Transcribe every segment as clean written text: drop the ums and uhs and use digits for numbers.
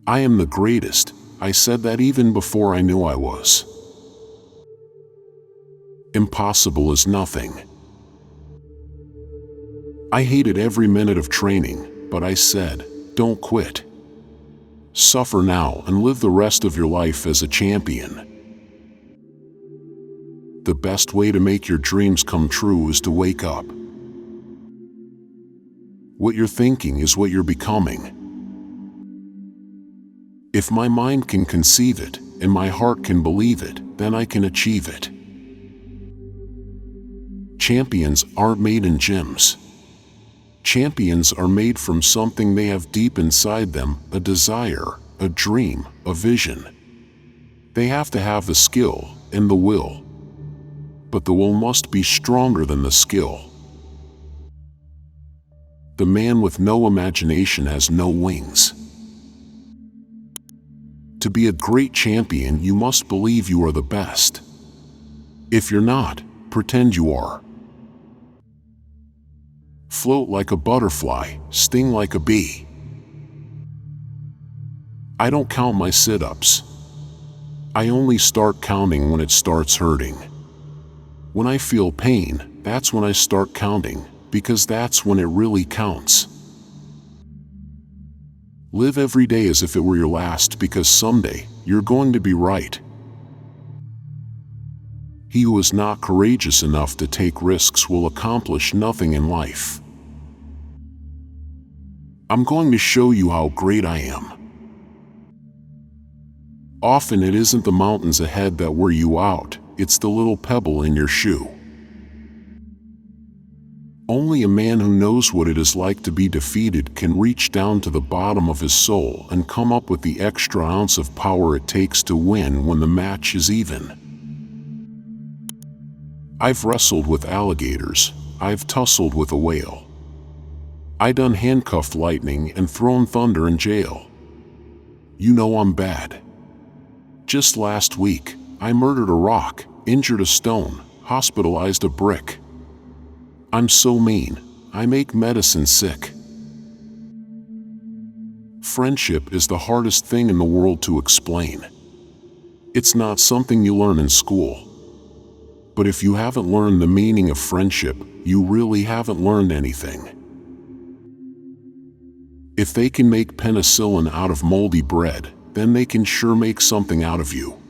I am the greatest. I said that even before I knew I was. Impossible is nothing. I hated every minute of training, but I said, don't quit. Suffer now and live the rest of your life as a champion. The best way to make your dreams come true is to wake up. What you're thinking is what you're becoming. If my mind can conceive it, and my heart can believe it, then I can achieve it. Champions aren't made in gyms. Champions are made from something they have deep inside them, a desire, a dream, a vision. They have to have the skill and the will. But the will must be stronger than the skill. The man with no imagination has no wings. To be a great champion, you must believe you are the best. If you're not, pretend you are. Float like a butterfly, sting like a bee. I don't count my sit-ups. I only start counting when it starts hurting. When I feel pain, that's when I start counting, because that's when it really counts. Live every day as if it were your last, because someday, you're going to be right. He who is not courageous enough to take risks will accomplish nothing in life. I'm going to show you how great I am. Often it isn't the mountains ahead that wear you out, it's the little pebble in your shoe. Only a man who knows what it is like to be defeated can reach down to the bottom of his soul and come up with the extra ounce of power it takes to win when the match is even. I've wrestled with alligators, I've tussled with a whale. I done handcuffed lightning and thrown thunder in jail. You know I'm bad. Just last week, I murdered a rock, injured a stone, hospitalized a brick. I'm so mean, I make medicine sick. Friendship is the hardest thing in the world to explain. It's not something you learn in school. But if you haven't learned the meaning of friendship, you really haven't learned anything. If they can make penicillin out of moldy bread, then they can sure make something out of you.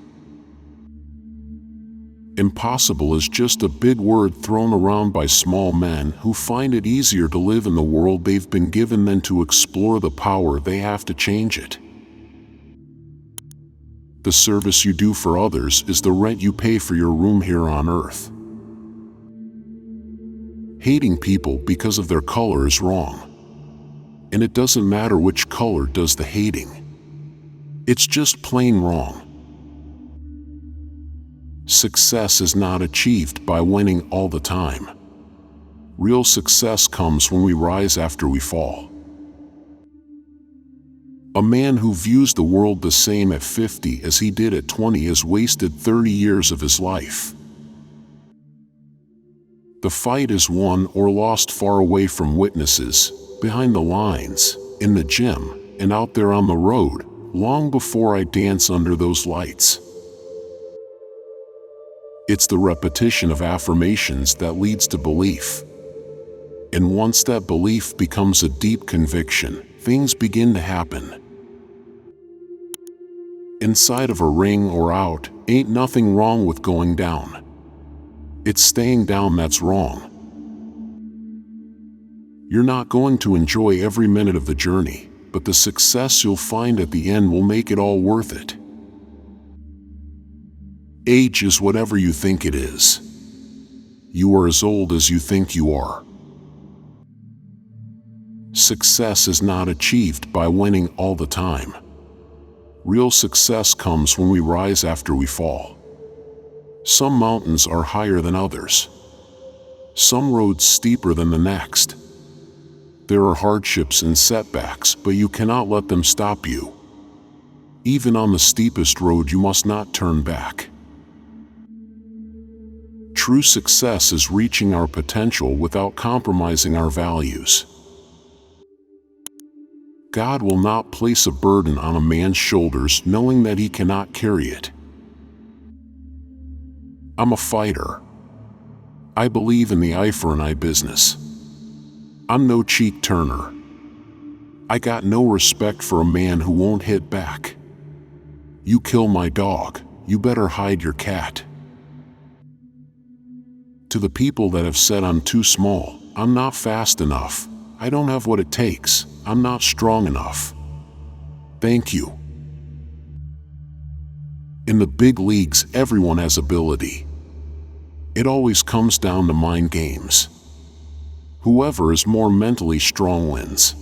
Impossible is just a big word thrown around by small men who find it easier to live in the world they've been given than to explore the power they have to change it. The service you do for others is the rent you pay for your room here on earth. Hating people because of their color is wrong. And it doesn't matter which color does the hating. It's just plain wrong. Success is not achieved by winning all the time. Real success comes when we rise after we fall. A man who views the world the same at 50 as he did at 20 has wasted 30 years of his life. The fight is won or lost far away from witnesses, behind the lines, in the gym, and out there on the road, long before I dance under those lights. It's the repetition of affirmations that leads to belief. And once that belief becomes a deep conviction, things begin to happen. Inside of a ring or out, ain't nothing wrong with going down. It's staying down that's wrong. You're not going to enjoy every minute of the journey, but the success you'll find at the end will make it all worth it. Age is whatever you think it is. You are as old as you think you are. Success is not achieved by winning all the time. Real success comes when we rise after we fall. Some mountains are higher than others. Some roads steeper than the next. There are hardships and setbacks, but you cannot let them stop you. Even on the steepest road, you must not turn back. True success is reaching our potential without compromising our values. God will not place a burden on a man's shoulders knowing that he cannot carry it. I'm a fighter. I believe in the eye for an eye business. I'm no cheek turner. I got no respect for a man who won't hit back. You kill my dog, you better hide your cat. To the people that have said I'm too small, I'm not fast enough, I don't have what it takes, I'm not strong enough. Thank you. In the big leagues, everyone has ability. It always comes down to mind games. Whoever is more mentally strong wins.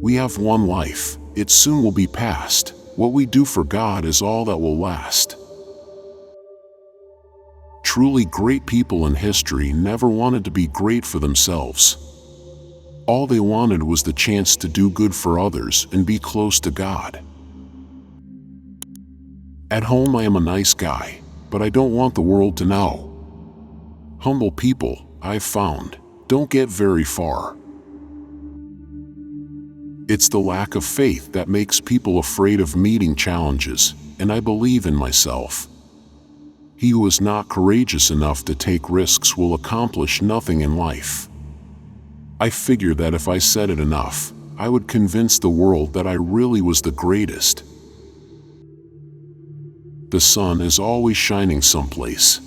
We have one life, it soon will be past. What we do for God is all that will last. Truly great people in history never wanted to be great for themselves. All they wanted was the chance to do good for others and be close to God. At home I am a nice guy, but I don't want the world to know. Humble people, I've found, don't get very far. It's the lack of faith that makes people afraid of meeting challenges, and I believe in myself. He who is not courageous enough to take risks will accomplish nothing in life. I figure that if I said it enough, I would convince the world that I really was the greatest. The sun is always shining someplace.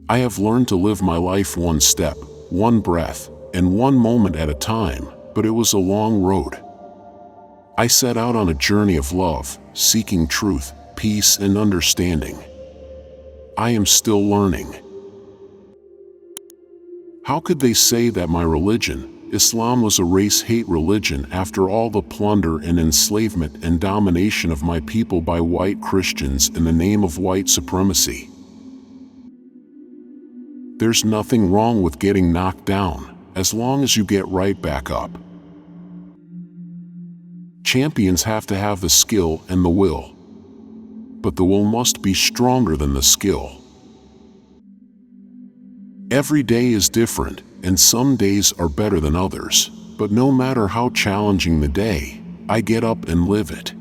I have learned to live my life one step, one breath, and one moment at a time, but it was a long road. I set out on a journey of love, seeking truth, peace, and understanding. I am still learning. How could they say that my religion, Islam, was a race-hate religion after all the plunder and enslavement and domination of my people by white Christians in the name of white supremacy? There's nothing wrong with getting knocked down, as long as you get right back up. Champions have to have the skill and the will, but the will must be stronger than the skill. Every day is different, and some days are better than others, but no matter how challenging the day, I get up and live it.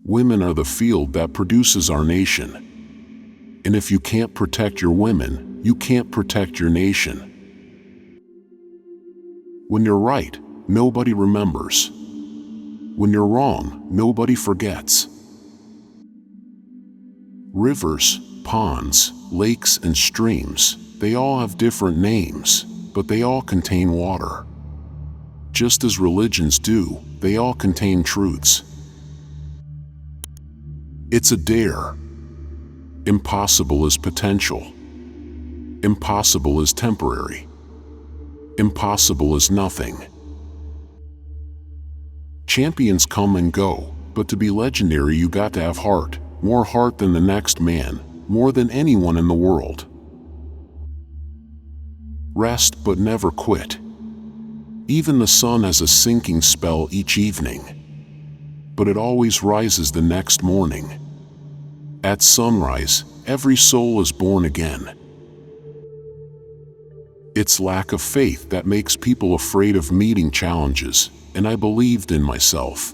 Women are the field that produces our nation. And if you can't protect your women, you can't protect your nation. When you're right, nobody remembers. When you're wrong, nobody forgets. Rivers, ponds, lakes, and streams, they all have different names, but they all contain water. Just as religions do, they all contain truths. It's a dare. Impossible is potential. Impossible is temporary. Impossible is nothing. Champions come and go, but to be legendary you got to have heart, more heart than the next man, more than anyone in the world. Rest but never quit. Even the sun has a sinking spell each evening, but it always rises the next morning. At sunrise, every soul is born again. It's lack of faith that makes people afraid of meeting challenges, and I believed in myself.